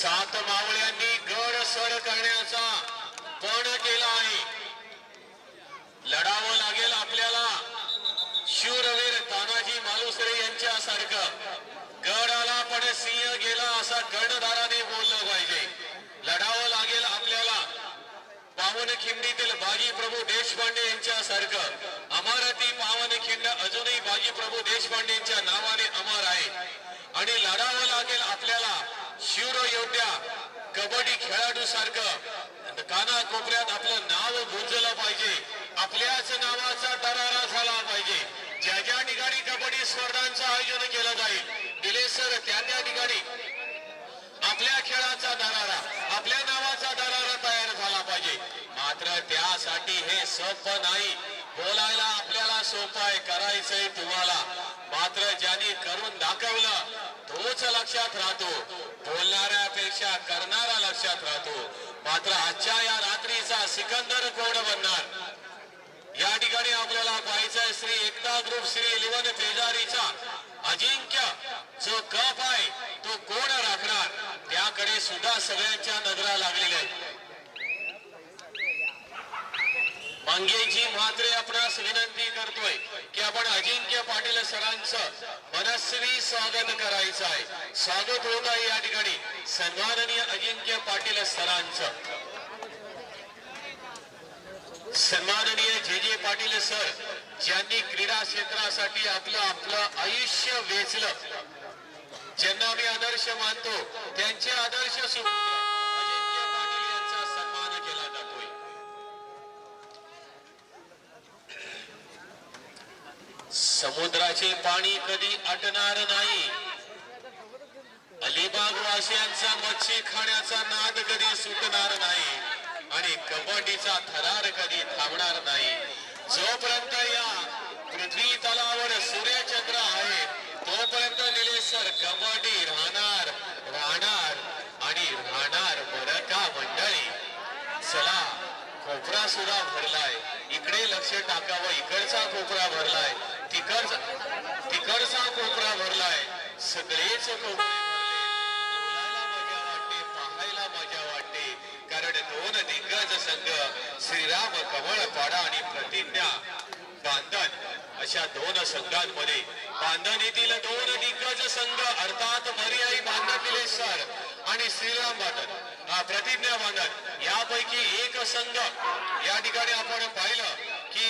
सात मावळ्यांनी गड सर करण्याचा पण केला आहे. लढावं लागेल आपल्याला शूरवीर तानाजी मालुसरे यांच्या सारखं. गडाला पण सिंह गेला असा कर्णधाराने बोललं पाहिजे. लढावं लागेल आपल्याला पावनखिंडीतील बाजी प्रभू देशपांडे यांच्या सारखं. अमरावती पावनखिंड अजूनही बाजी प्रभू देशपांडे यांच्या नावाने अमर आहे. आणि लढावं लागेल आपल्याला शूर योद्धा कबड्डी खेळाडू सारखं काना कोपऱ्यात आपलं नाव गुंजलं पाहिजे. आपल्याच नावाचा दरारा झाला पाहिजे. ज्या ज्या ठिकाणी कबड्डी स्पर्धांचं आयोजन केलं जाईल निलेश सर त्या ठिकाणी आपल्या खेळाचा दरारा आपल्या नावाचा दरारा तयार झाला पाहिजे. मात्र त्यासाठी हे सोपं नाही. बोलायला आपल्याला सोपं आहे, करायचंय तुम्हाला. मात्र ज्यांनी करून दाखवलं तोच लक्षात राहतो. बोलणाऱ्यापेक्षा करणारा लक्षात राहतो. मात्र आजच्या या रात्रीचा सिकंदर कोण बनणार या ठिकाणी आपल्याला पाहायचंय. श्री एकता ग्रुप श्री 11 तेजारीचा अजिंक्य जो कप आहे तो कोण राखणार त्याकडे सुद्धा सगळ्यांच्या नजरा लागलेल्या आहेत. मंगेजी म्हात्रे आपणास विनंती करतोय की आपण अजिंक्य पाटील सरांचं मनस्वी स्वागत करायचं आहे. स्वागत होत आहे या ठिकाणी सन्माननीय अजिंक्य पाटील सरांचं. सन्माननीय जे पाटील सर ज्यांनी क्रीडा क्षेत्रासाठी आपलं आयुष्य वेचलं, ज्यांना मी आदर्श मानतो त्यांचे आदर्श अजिंक्य पाटील यांचा सन्मान केला जातोय. समुद्राचे पाणी कधी आटणार नाही. अलिबाग वासियांचा मच्छी खाण्याचा नाद कधी सुटणार नाही. आणि कबड्डीचा थरार कधी थांबणार नाही. जोपर्यंत या पृथ्वी तलावर सूर्यचंद्र आहे तोपर्यंत निलेश सर कबड्डी राहणार राहणार आणि राहणार. बरं का मंडळी, चला कोपरा सुद्धा भरलाय. इकडे लक्ष टाकावं. इकडचा कोपरा भरलाय, तिकडचा कोपरा भरलाय. सगळेच कोपरे बोलायला मजा वाटते, पाहायला मजा वाटते. कारण दोन दिग्गज संघ श्रीराम कमळपाडा आणि प्रतिज्ञा बांधन अशा दोन संघांमध्ये बांधन येथील दोन दिग्गज संघ अर्थात मर्याई बांधन निलेश सर आणि श्रीराम बांधन प्रतिज्ञा बांधन यापैकी एक संघ या ठिकाणी आपण पाहिलं की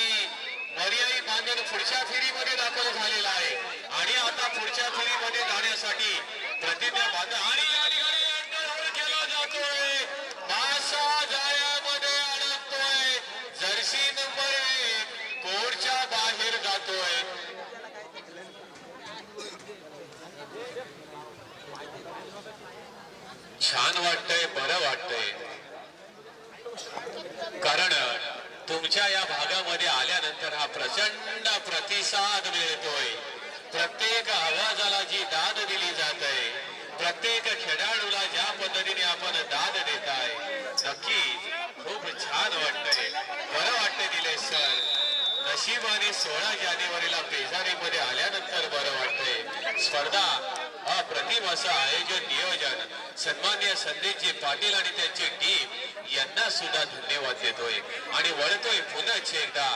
मर्याई बांधन पुढच्या फेरीमध्ये दाखल झालेला आहे. आणि आता पुढच्या फेरीमध्ये जाण्यासाठी प्रतिज्ञा बांधन आणि या ठिकाणी केला जातोय. मासा जाळ्यामध्ये अडकतोय. जर्सी नंबर 1 कोर्टच्या बाहेर जातोय. छान वाटतंय, बरं वाटतंय. कारण तुमच्या या भागामध्ये आल्यानंतर हा प्रचंड प्रतिसाद मिळतोय. प्रत्येक आवाजाला जी दाद दिली जात आहे, प्रत्येक खेळाडूला ज्या पद्धतीने आपण दाद देताय, नक्की खूप छान वाटतंय, बरं वाटतंय निलेश सर. नशिबाने 16 जानेवारीला पेजारीमध्ये आल्यानंतर बरं वाटतंय. स्पर्धा अप्रतिम असं आयोजन नियोजन सन्मान्य संदीपजी पाटील आणि त्यांची टीम यांना सुद्धा धन्यवाद देतोय. आणि वळतोय पुन्हा एकदा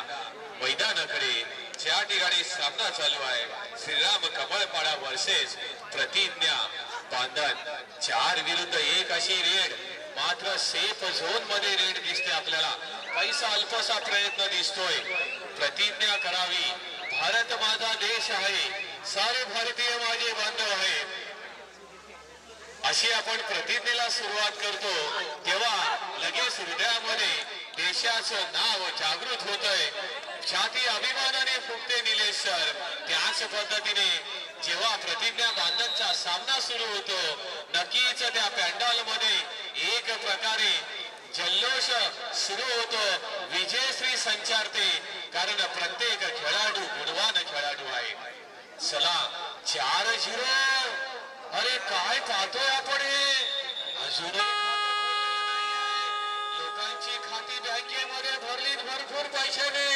मैदानाकडे ज्या ठिकाणी सामना चालू आहे. श्रीराम कमळपाडा वर्सेस प्रतिज्ञा बांधन. 4 विरुद्ध 1 अशी रेड. मात्र सेफ झोन मध्ये रेड दिसते आपल्याला. पैसा अल्पसा प्रयत्न दिसतोय. प्रतिज्ञा करावी. भारत माझा देश आहे, सारे भारतीय माझे बांधव आहे अशी आपण प्रतिज्ञेला सुरुवात करतो तेव्हा लगेच हृदयामध्ये देशाचं नाव जागृत होतंय. छाती अभिमानाने फुटते निलेश सर. त्याच पद्धतीने जेव्हा प्रतिज्ञा बांधनचा सामना सुरू होतो नक्कीच त्या पॅन्डॉल मध्ये एक प्रकारे जल्लोष सुरू होतो. विजयश्री संचारते. कारण प्रत्येक खेळाडू गुणवान खेळाडू आहे. चला 4-0. अरे काय पाहतोय आपण हे. अजून लोकांची खाती बँकेमध्ये भरलीत भरपूर पैशाने.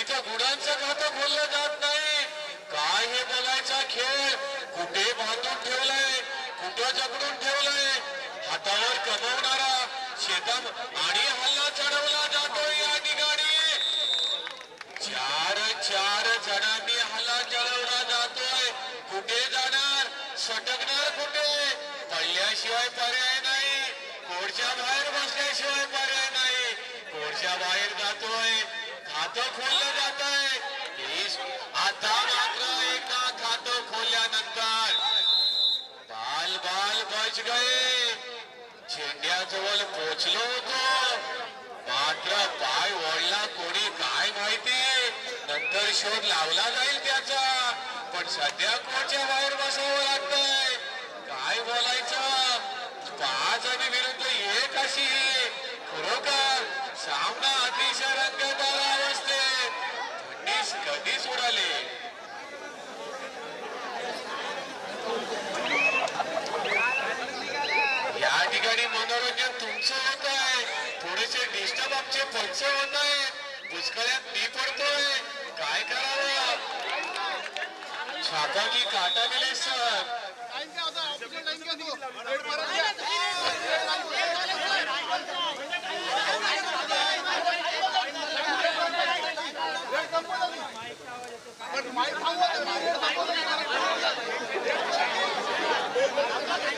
इथं गुणांचं खातं खोललं जात नाही. काय हे बघायचा खेळ. कुठे बांधून ठेवलंय, कुठं जगडून ठेवलंय. हातावर कमवणारा शेतात आणि हल्ला चढवला जातोय या ठिकाणी चार जणांनी हल्ला चढवला जातोय कुठे जाणार सटकणार कुठे पडल्याशिवाय पर्याय नाही कोर्टच्या बाहेर बसल्याशिवाय पर्याय नाही कोर्टच्या बाहेर जातोय खातं खोललं जात आहे आता मात्र एकदा खातं खोलल्यानंतर बाल बाल बच गए झेंड्याजवळ पोचलो होतो मात्र पाय वळला कोणी काय माहिती नंतर शोध लावला जाईल त्याचा पण सध्या कोर्टच्या बाहेर बसावं लागतंय काय बोलायचं 5 आणि विरुद्ध 1 अशी खरोखर सामना अतिशय रंगतदार अवस्थेत थंडी कधीच उडाली या ठिकाणी मनोरंजन तुमचं होत आहे थोडेसे डिस्टर्ब आमचे पंच होत आहे पुष्कळ्यात मी पडतोय काय करावं छापा की काटा गेले सर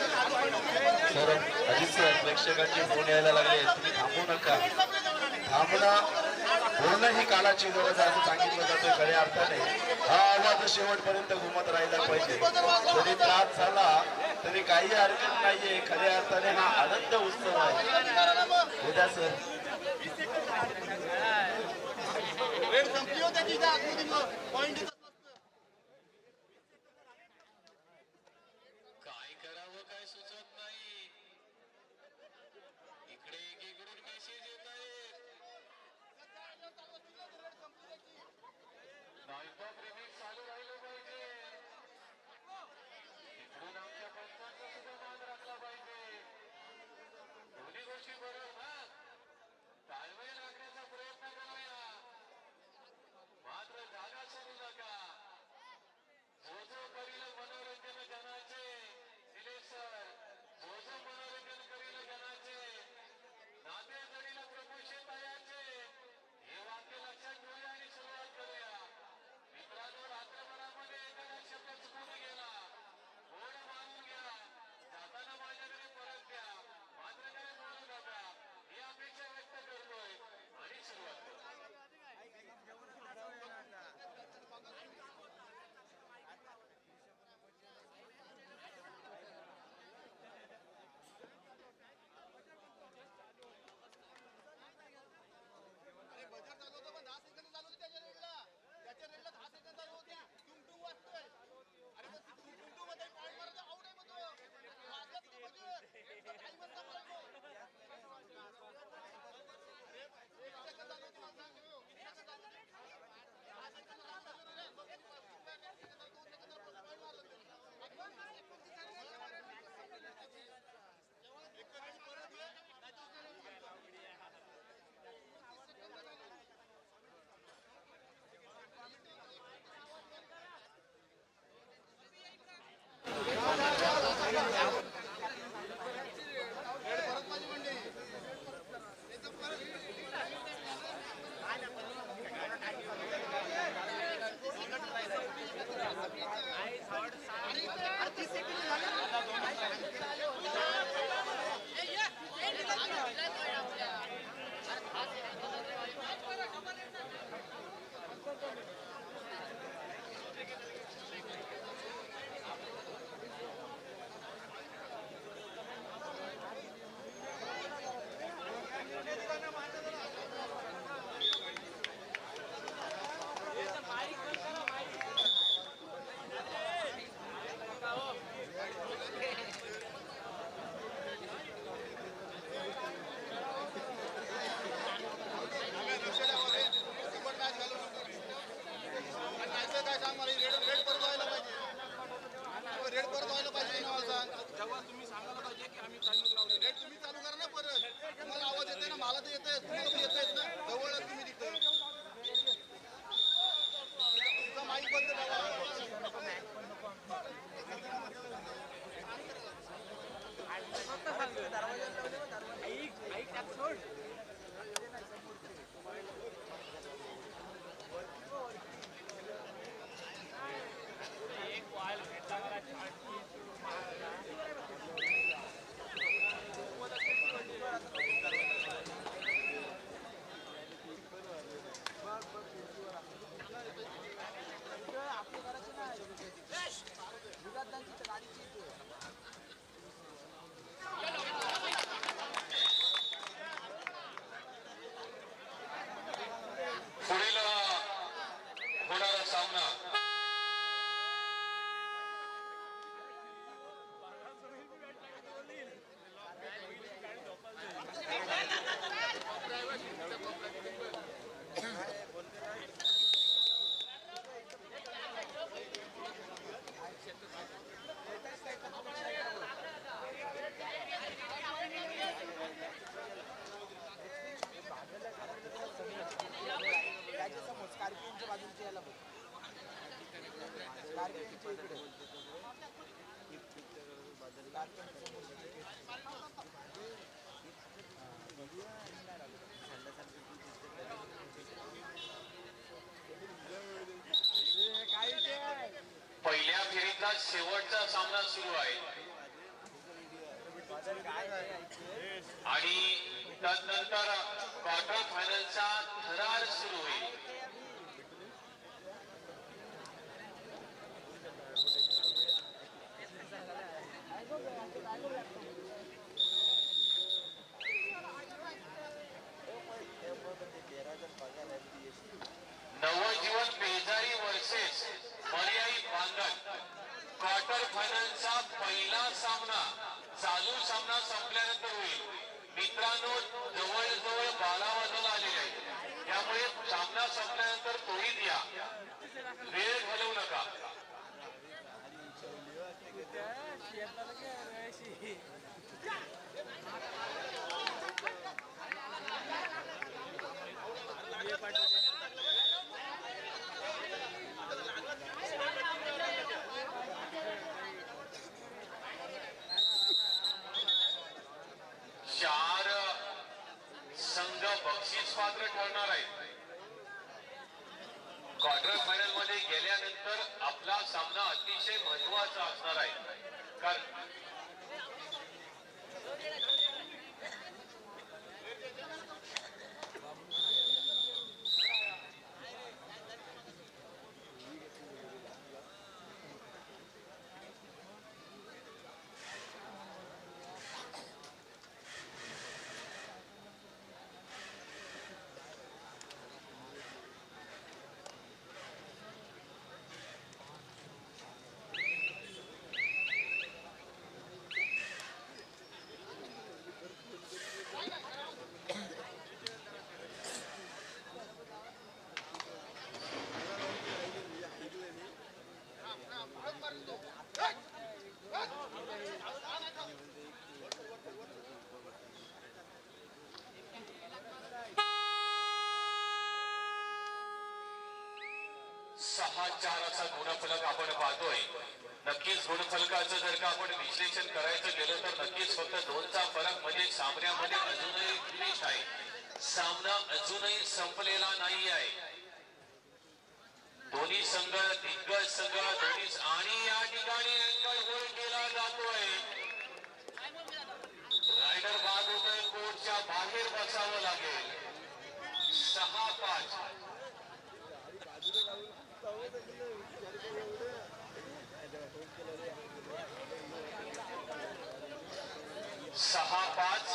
सर अजित सर प्रेक्षकांचे फोन यायला लागले तुम्ही थांबू नका थांबणं बोलणं ही काळाची गरज आहे असं सांगितलं जातं खऱ्या अर्थाने हा आवाज शेवटपर्यंत घुमत राहिला पाहिजे जरी त्रास झाला तरी काही हरकत नाहीये खऱ्या अर्थाने हा आनंद उत्सव आहे उद्या सर काय करावं काय सुचत नाही इकडे एकीकडून मेसेज येत आहेत चालू राहिलं पाहिजे इकडून आमच्या पंचांचा सुद्धा मान राखला पाहिजे दोन्ही गोष्टी बरोबर ना ताळमेळ राखण्याचा प्रयत्न करूया मात्र जागा सोडू नका सामना. स्कॉर्पिओच्या बाजूची यायला बघ. स्कॉर्पिओच्या इकडे पहिल्या फेरीचा शेवटचा सामना सुरू आहे आणि त्यानंतर क्वार्टर फायनलचा थरार सुरू होईल. नवजीवन पेजारी वर्सेस पर्यायी बांधण क्वार्टर फायनलचा पहिला सामना चालू सामना संपल्यानंतर होईल. मित्रांनो, जवळजवळ 12 वाजून आलेले आहे, त्यामुळे सामना संपल्यानंतर त्वरित या, वेळ घालवू नका. चार संघ बक्षीस पात्र ठरणार आहेत. क्वार्टर फायनल मध्ये गेल्यानंतर आपला सामना अतिशय महत्वाचा असणार आहे. कारण सहा चार असा गुणफलक आपण पाहतोय. नक्कीच गुणफलकाचं जर का आपण विश्लेषण करायचं गेलं तर नक्कीच फक्त 2चा फरक म्हणजे सामन्यामध्ये अजूनही फिनिश आहे. सामना अजूनही संपलेला नाही आहे. दोन्ही संघ दिग्गज संघ दोन्ही, आणि या ठिकाणी अँगल गोल केला जातोय. रायडर बाद होतोय, कोर्टच्या बाहेर बसावं लागेल. 6-5. 6-5.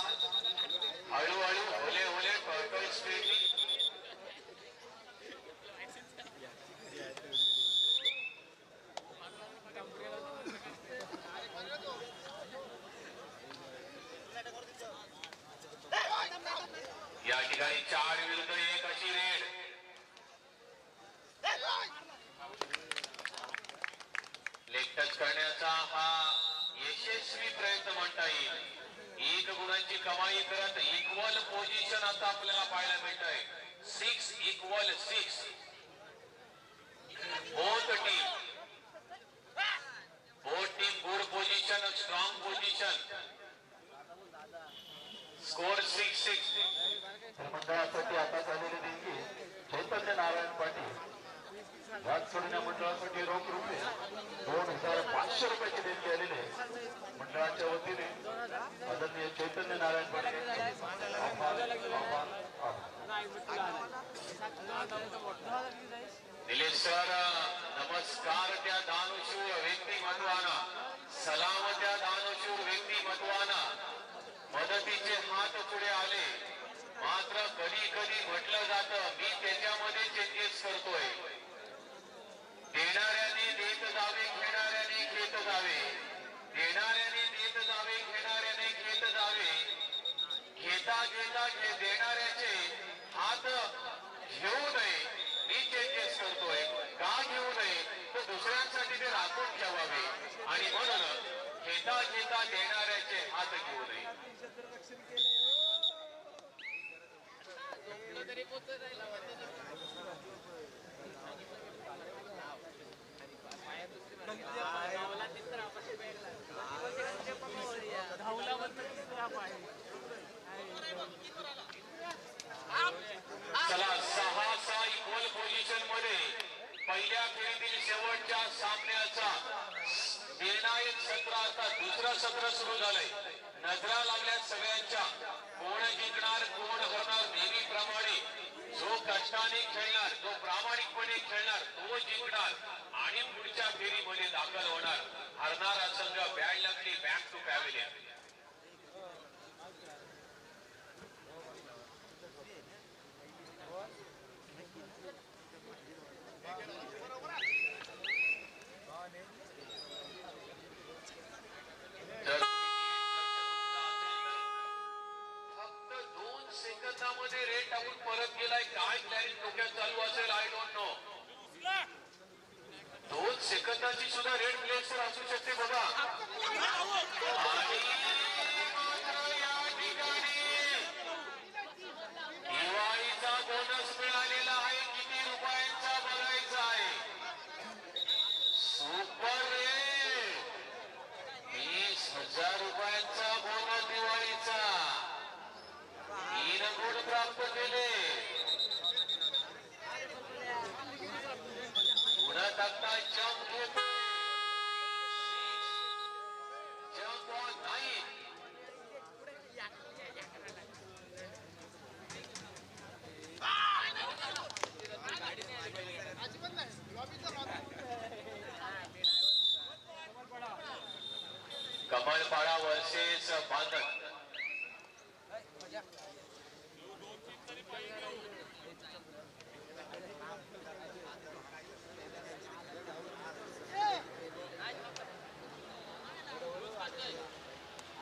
हळूहळू होले होले टर्टल स्ट्रीटली. या ठिकाणी 4 विरुद्ध 1 अशी रेड. लेग टच करण्याचा हा यशस्वी प्रयत्न म्हणता येईल. 1 गुणांची कमाई करत इक्वल पोझिशन आता आपल्याला पाहायला मिळत आहे. 6-6. Both team good position, strong position. Score 6-6. मंडळासाठी आता झालेली देणगी चैतन्य नारायण पाटील भाग सोडण्या मंडळासाठी रोख रुपये 2500 रुपयाची देणगी आलेली आहे. मंडळाच्या वतीने आदरणीय चैतन्य नारायण पाटील निलेश सर, नमस्कार त्या दानशूर व्यक्तिमत्वाना, सलाम त्या दानशूर व्यक्तिमत्वाना. मदतीचे हात पुढे आले, मात्र कधी कधी म्हटलं जातं मी त्याच्यामध्ये चेंजेस करतोय. देणाऱ्याचे हात घेऊ नये. मी चेंजेस करतोय का घेऊ नये, तर दुसऱ्यांसाठी ते राखून ठेवावे. आणि म्हणून घेता देणाऱ्याचे हात घेऊ नये. चला 6-6 इक्वल पोझिशन मध्ये पहिल्या फेरीतील शेवटच्या सामन्याचा निर्णायक सत्र, आता दुसरं सत्र सुरू झालंय. नजरा लागल्यात सगळ्यांच्या. कोण जिंकणार कोण हरणार, नेहमीप्रमाणे जो कष्टाने खेळणार, जो प्रामाणिकपणे खेळणार तो जिंकणार आणि पुढच्या फेरीमध्ये दाखल होणार. हरणारा संघ bad luckily back to pavilion. फक्त 2 सेकंदामध्ये रेट टाकून परत गेलाय. काय प्लॅनिंग डोक्यात चालू असेल आय डोंट नो. 2 सेकंदाची सुद्धा रेड प्लेस असू शकते बघा. आणि मात्र या ठिकाणी दिवाळीचा बोनस मिळालेला आहे. किती रुपयांचा बघायचा आहे. सुपर रेट 20,000 रुपयांचा बोनस दिवाळीचा. 3 गुण प्राप्त केले. पुढे टाकता जम्प घेतो. जम्प ऑन नाही. कमलपाडा वर्सेस बांधण.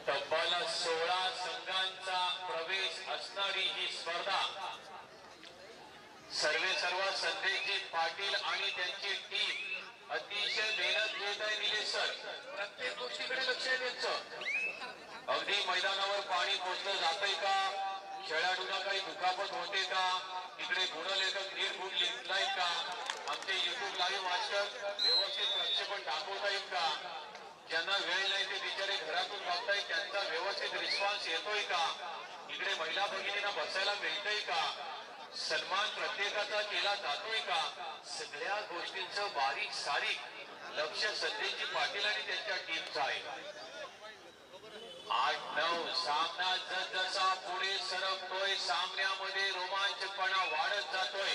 तब्बल 16 संघांचा प्रवेश असणारी ही स्पर्धा सर्व संदेशजी पाटील आणि त्यांची टीम अतिशय मेहनत घेत आहे. निलेश सर प्रत्येक गोष्टीकडे लक्ष द्यायचं. अगदी मैदानावर पाणी पोचलं जातंय का, खेळाडूंना काही दुखापत होते का, इकडे गुणलेखक नीट गुण लिहिलाय का, आमचे युट्यूब लाईव्ह मास्टर व्यवस्थित प्रक्षेपण दाखवता येईल का, ज्यांना वेळ नाही ते बिचारे घरातून बघताय त्यांचा व्यवस्थित रिस्पॉन्स येतोय का, इकडे महिला भगिनींना बसायला मिळतंय का, सन्मान प्रत्येकाचा केला जातोय का, सगळ्या गोष्टींचं बारीक सारीक लक्ष संदेशजी पाटील आणि त्यांच्या टीमचं आहे. 8-9 सामना जसा पुढे सरकतोय, सामन्यामध्ये रोमांचकपणा वाढत जातोय.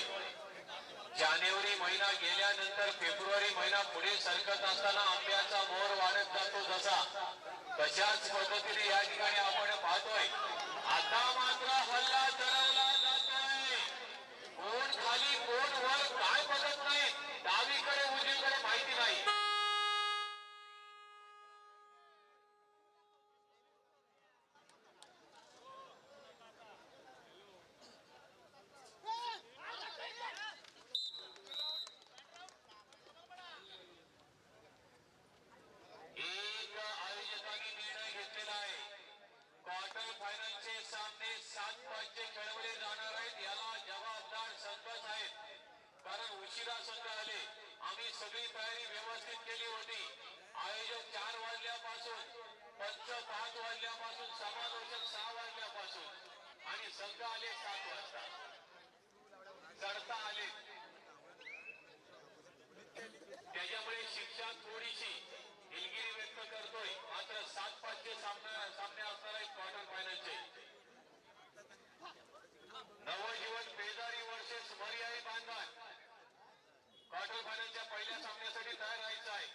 जानेवारी महिना गेल्यानंतर फेब्रुवारी महिना पुढे सरकत असताना आंब्याचा मोर वाढत जातो जसा, तशाच पद्धतीने या ठिकाणी आपण पाहतोय. आता मात्र हल्ला चढवला जातोय. कोण खाली कोण वर काय बघत नाही, डावीकडे उजवीकडे माहिती नाही. एक आयोजकांनी निर्णय घेतलेला आहे. क्वार्टर फायनलचे सामने 7-5 चे खेळवले जाणार आहेत. याला जबाबदार संघच आहेत, कारण उशिरा संघ आले. आम्ही सगळी तयारी व्यवस्थित केली होती. आयोजक 4 वाजल्यापासून, पंच 5 वाजल्यापासून, समालोचक 6 वाजल्यापासून आणि संघ आले 7 वाजता. चढता आले, त्याच्यामुळे शिक्षा थोडीशी दिलगिरी व्यक्त करतोय. मात्र 7-5 चे सामने असणार आहेत क्वार्टर फायनलचे. नवजीवन बेजारी वर्सेस मर्याई बांधण क्वार्टर फायनलच्या पहिल्या सामन्यासाठी तयार राहायचं आहे.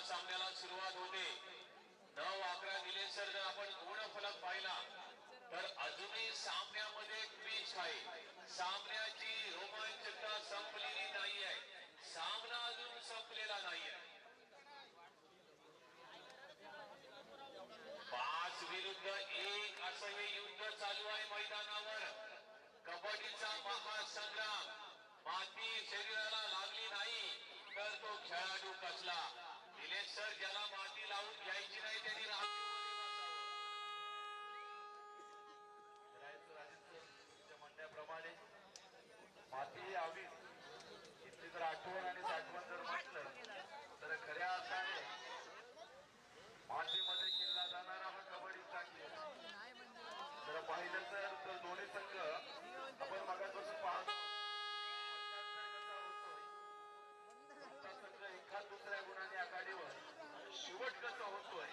सामन्याला सुरुवात होते. 9-11 निलेश सर, जर आपण गुणफलक पाहिला तर अजूनही सामन्यामध्ये ट्विस्ट आहे. सामन्याची रोमांचकता संपलेली नाही आहे. सामना अजून संपलेला नाही आहे. 5-1 असं हे युद्ध चालू आहे मैदानावर. कबड्डीचा महासंग्राम. माती शरीराला लागली नाही तर तो खेळाडू कसला. निलेश सर, ज्याला माती लावून घ्यायची नाही त्यांनी तुमच्या म्हणण्याप्रमाणे माती यावी इथली जर आठवण आणि साठवण जर म्हटलं तर खऱ्या अर्थाने मातीमध्ये खेळला जाणारा हा कबड्डीचा खेळ. जर पाहिलं तर दोन्ही संघ आपण मागापासून पाहतो संघ एखाद दुसऱ्या गुणाने आघाडीवर. शेवट कसं होतोय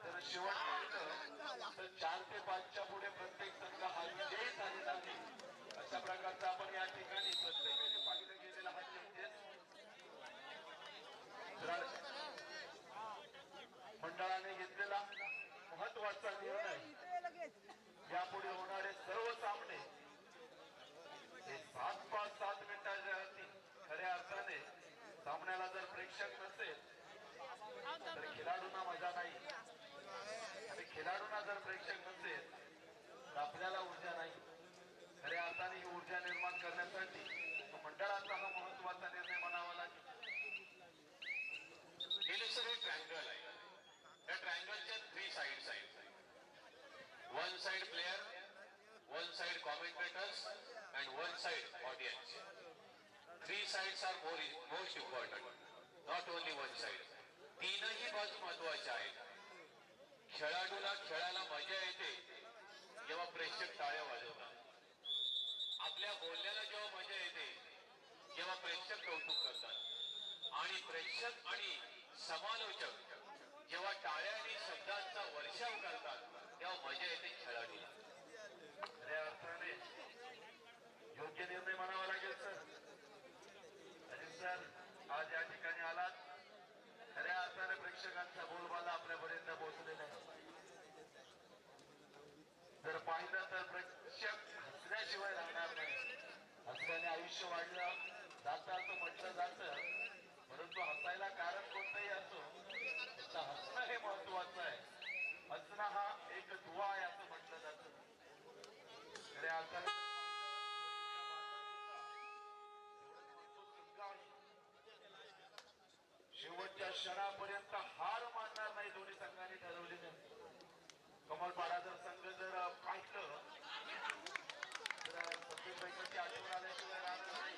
तर शेवट पाहिलं तर 4 ते 5च्या पुढे प्रत्येक संघ हा विजयी झालेला नाही. अशा प्रकारचा आपण या ठिकाणी प्रत्येकाने पाहिलं गेलेला हा मंडळाने घेतलेला महत्वाचा निर्णय. यापुढे होणारे सर्व सामने हे 7-5-7 मिनिटाच्या असतील. खऱ्या अर्थाने सामन्याला जर प्रेक्षक नसेल तर खेळाडूंना मजा नाही, आणि खेळाडूंना जर प्रेक्षक नसेल तर आपल्याला ऊर्जा नाही. खऱ्या अर्थाने ही ऊर्जा निर्माण करण्यासाठी मंडळाचा हा महत्वाचा निर्णय म्हणावा लागेल. निलेश, हे ट्रायंगल आहे. या ट्रायंगलच्या 3 साइड्स आहेत. 1 side player, 1 side commentators and 1 side audience. 3 sides are most important, not only 1 side. तीनही बाजू महत्वाच्या आहेत. खेळाडूला खेळायला मजा येते जेव्हा प्रेक्षक टाळ्या वाजवतात. आपल्या बोलण्याला जेव्हा मजा येते जेव्हा प्रेक्षक कौतुक करतात. आणि प्रेक्षक आणि समालोचक जेव्हा टाळ्या आणि शब्दांचा वर्षाव करतात तेव्हा मजा येते खेळाडूला. खऱ्या अर्थाने योग्य निर्णय म्हणावा लागेल सर. अजित सर, आज या ठिकाणी आलात. खऱ्या अर्थाने प्रेक्षकांचा बोलबाला आपल्यापर्यंत पोहोचलेला आहे. जर पाहिलं तर प्रेक्षक हसण्याशिवाय राहणार नाही. हसण्याने आयुष्य वाढलं जातं असं म्हटलं जातं, परंतु हसायला कारण कोणतंही असो तर हसणं हे महत्वाचं आहे. हसणं हा एक दुवा आहे असं म्हटलं जातं. खऱ्या अर्थाने शेवटच्या क्षणापर्यंत हार मानणार नाही दोन्ही संघांनी ठरवलेले. कमलपाडा जर संघ जर पाहिलं तर सतीश पैकीची आठवण आल्याशिवाय राहणार नाही.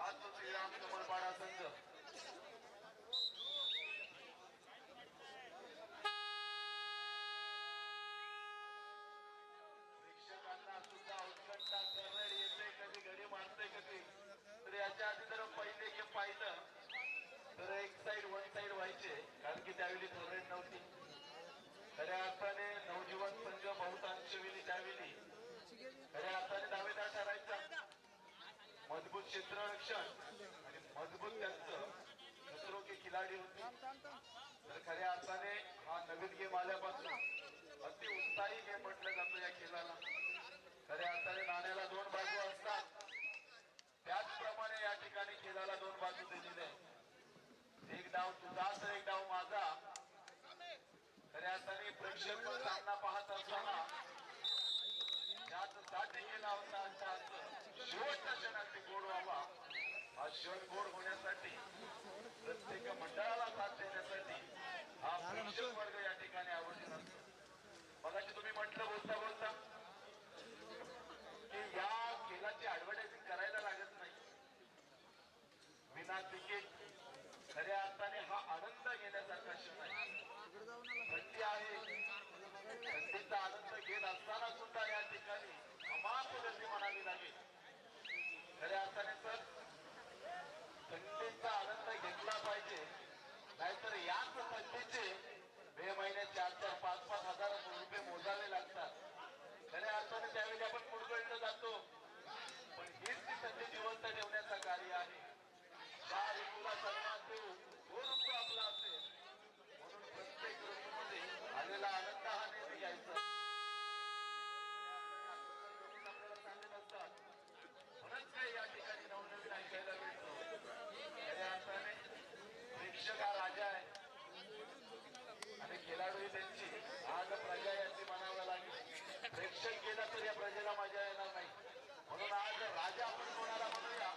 आज तो श्रीराम कमलपाडा संघ. प्रेक्षकांना सुद्धा उत्कंठा करण्यात येते, कधी घडी मारते कधी. तर याच्या आधी जर पहिले गेम पाहिलं तर 1 साइड व्हायचे, कारण की त्यावेळी फेवरेट नव्हती. खऱ्या अर्थाने नवजीवन संघ बहुतांश वेळी त्यावेळी खऱ्या अर्थाने दावेदार ठरायचा. मजबूत क्षेत्ररक्षण आणि मजबूत त्यांचं खतरो के खिलाडी होते. तर खऱ्या अर्थाने हा नवीन गेम आल्यापासून अति उत्साही गेम म्हटलं जातो या खेळाला. खऱ्या अर्थाने नाण्याला 2 बाजू असतात, त्याचप्रमाणे या ठिकाणी खेळाला 2 बाजू दिलेल्या आहेत. एक डाव तुझा तर एक डाव माझा. खऱ्या अर्थाने प्रेक्षक सामना पाहत असताना त्यासाठी केला होता शेवटच्या क्षणात गोड व्हावा. हा क्षण गोड होण्यासाठी प्रत्येक मंडळाला साथ देण्यासाठी हा प्रेक्षक वर्ग या ठिकाणी आवडीन असतो. मगाशी तुम्ही म्हटलं बोलता बोलता की या खेळाची ऍडव्हर्टायझिंग करायला लागत नाही. विना तिकीट खऱ्या अर्थाने हा आनंद घेण्यासारखा क्षण आहे. थंडी आहे, थंडीचा आनंद घेत असताना सुद्धा या ठिकाणी अमाप गर्दी म्हणावी लागेल. खऱ्या अर्थाने सर थंडीचा आनंद घेतला पाहिजे, नाहीतर याच थंडीचे मे महिन्यात 4-4, 5-5 हजार रुपये मोजावे लागतात. खऱ्या अर्थाने त्यावेळी आपण मुरगळलं जातो, पण हीच ती थंडी जिवंत ठेवण्याचं कार्य आहे. ज्या ऋतूला सन्मान देऊ तो ऋतू आपला असेल प्रेक्षक गेला तर या प्रजेला मजा येणार नाही. म्हणून आज राजा आपण कोणाला म्हणूया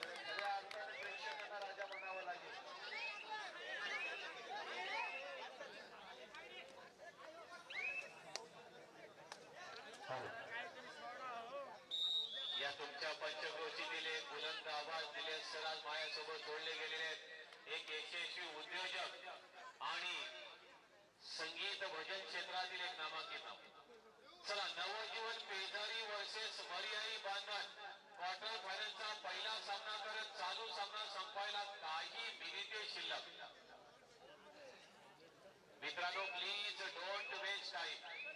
तर खऱ्या अर्थाने प्रेक्षकांना राजा म्हणावं लागेल. या तुमच्या पंचक्रोशीतील एक बुलंद आवाज दिले सर आज माझ्यासोबत जोडले गेलेले आहेत एक यशस्वी उद्योजक आणि संगीत भजन क्षेत्रातील एक नामांकित नाव. चला नवजीवन पेदारी वर्सेस मर्याई बांधण क्वार्टर फायनलचा पहिला सामना करत चालू सामना संपायला काही मिनिटे शिल्लक. मित्रांनो प्लीज डोंट वेस्ट टाइम.